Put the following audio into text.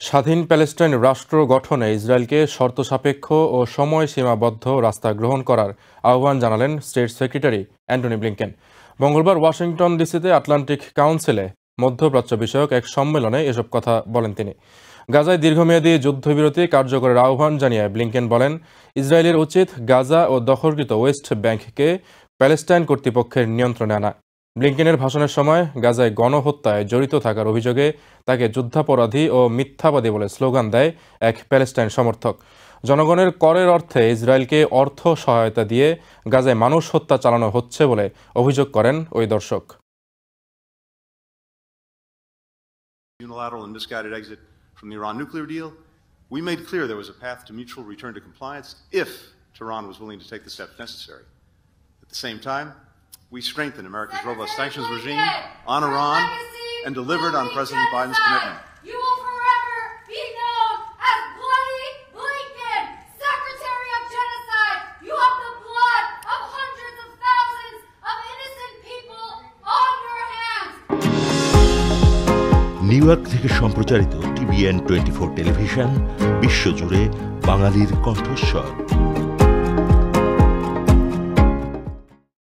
স্বাধীন প্যালেস্টাইন রাষ্ট্র গঠনে ইসরায়েলকে শর্তসাপেক্ষ ও সময়সীমাবদ্ধ রাস্তা গ্রহণ করার আহ্বান জানালেন স্টেট সেক্রেটারি অ্যান্টনি ব্লিংকেন। মঙ্গলবার ওয়াশিংটন ডিসিতে আটলান্টিক কাউন্সিলে মধ্যপ্রাচ্য বিষয়ক এক সম্মেলনে এসব কথা বলেন তিনি। গাজায় দীর্ঘমেয়াদী যুদ্ধবিরতি কার্যকরের আহ্বান জানিয়ে ব্লিংকেন বলেন, ইসরায়েলের উচিত গাজা ও দখলকৃত ওয়েস্ট ব্যাংককে প্যালেস্টাইন কর্তৃপক্ষের নিয়ন্ত্রণে আনা। ব্লিংকেনের ভাষণের সময় গাজায় গণহত্যায় জড়িত থাকার অভিযোগে তাকে যুদ্ধাপরাধী ও মিথ্যাবাদী বলে স্লোগান দেয় এক প্যালেস্টাইন সমর্থক। জনগণের করের অর্থে ইসরায়েলকে অর্থ সহায়তা দিয়ে গাজায় মানুষ হত্যা চালানো হচ্ছে বলে অভিযোগ করেন ওই দর্শক। Unilateral and misguided exit from the Iran nuclear deal, we made clear there was a path to mutual return to compliance if Tehran was willing to take the steps necessary. At the same time, we strengthened America's robust sanctions regime on Iran and delivered on President Biden's commitment. You will forever be known as Bloody Blinken, Secretary of Genocide. You have the blood of hundreds of thousands of innocent people on your hands. New York থেকে সম্প্রচারিত TVN 24 television বিশ্বজুড়ে বাঙালির কণ্ঠস্বর।